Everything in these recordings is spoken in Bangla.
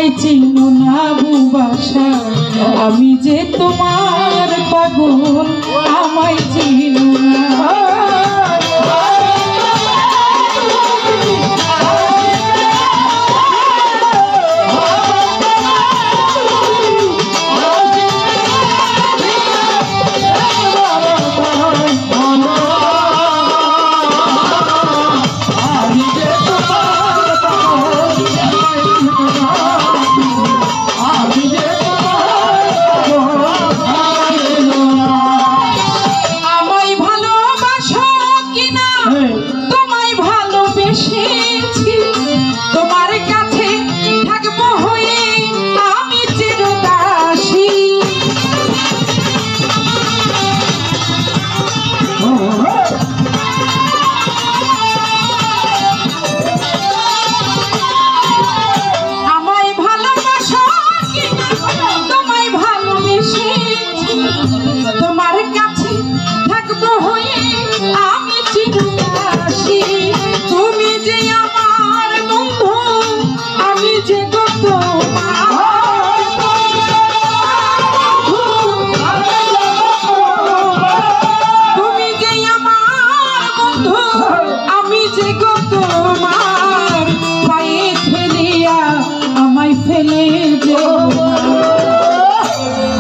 আমায় চিনো না বুবাসা, আমি যে তোমার পাগল আমায় চিনো না।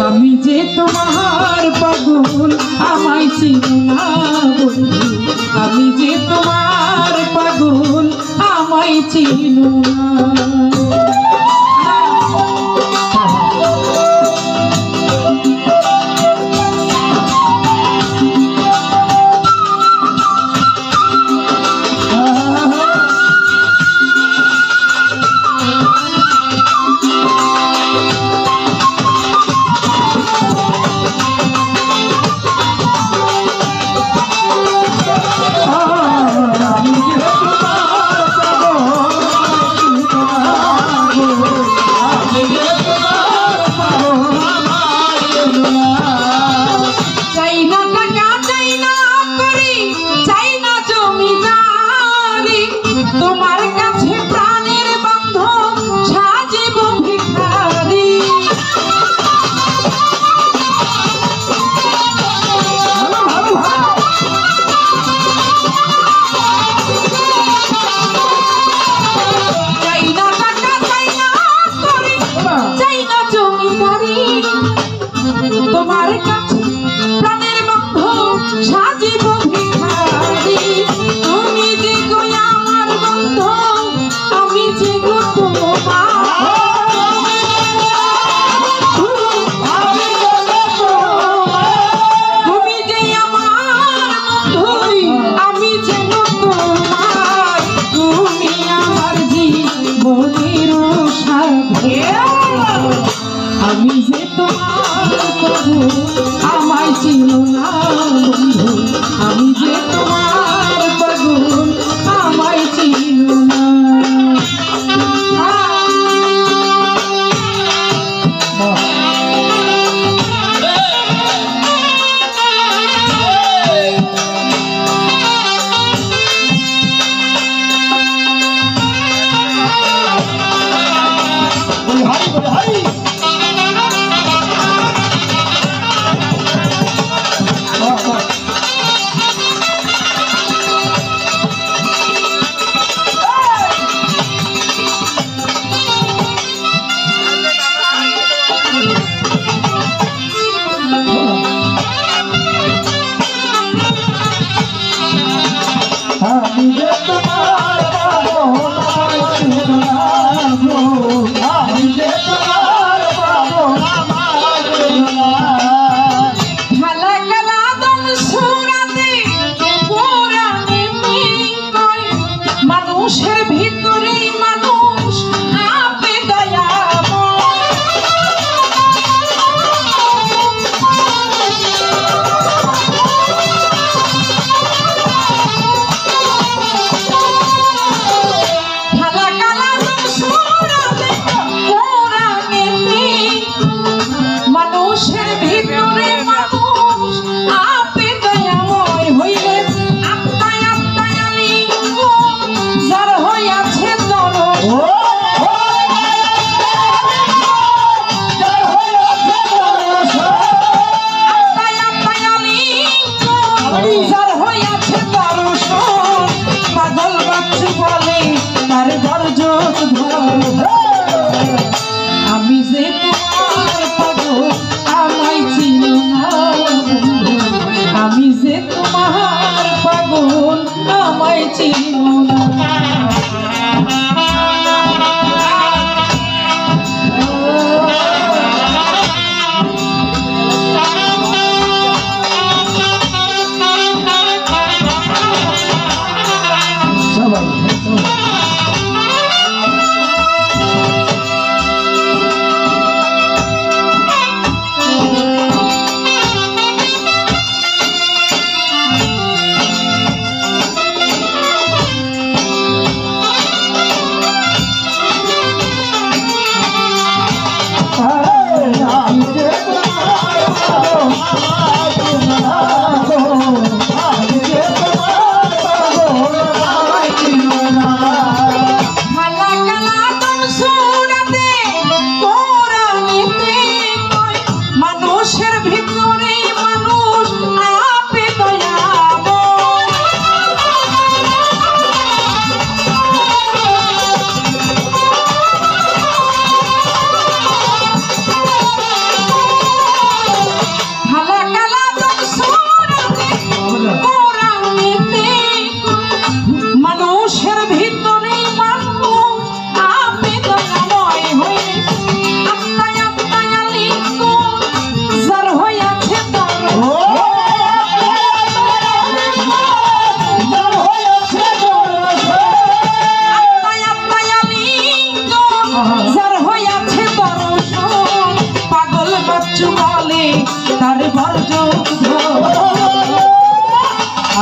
আমি যে তোমার পাগল আমায় চিনো না বন্ধু, আমি যে তোমার পাগল আমায় চিনো না। তোমার কাছে প্রাণের বন্ধন সাজিব ভিখারি, চাই না টাকা, চাই না করি, চাই না জমিদারি। তোমার কাছে প্রাণের বন্ধন সাজিব ভিখারি, তুমি যে আমি যে তোমার প্রভু আমায় চিনো না বন্ধু, আমি যে তোমার পাগল আমায় চিনো না। মানুষের ভিতরে মানুষ আপে দয়াময়, ঢালা কালা সুরাতে কোরআনেতে মানুষের ভিতরে মানুষ আপে দয়াময় হইলে আত্মায় আত্মায় আলিঙ্গ যার হইয়াছে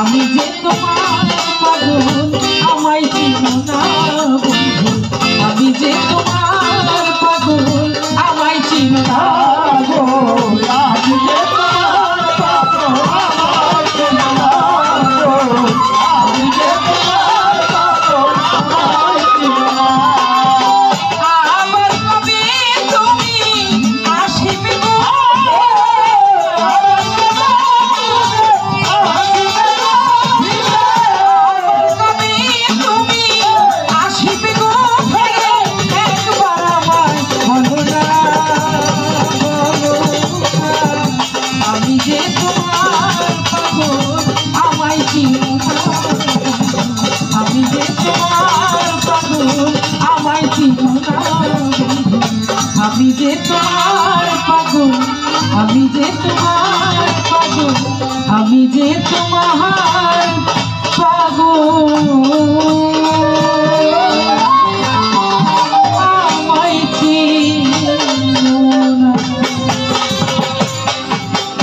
আমি যে তোমার পাগল আমায় চিনো না বন্ধু, আমি যে তোমার পাগল আমায় চিনো না গো, আমি যে তোমার পাগল আমায় চিনো না গো, আমি যে তোমার পাগল আমায় চিনো না। আবার কবে তুমি আসিবে গো, আমি যে তোমার পাগল, আমি যে তোমার পাগল, আমি যে তোমার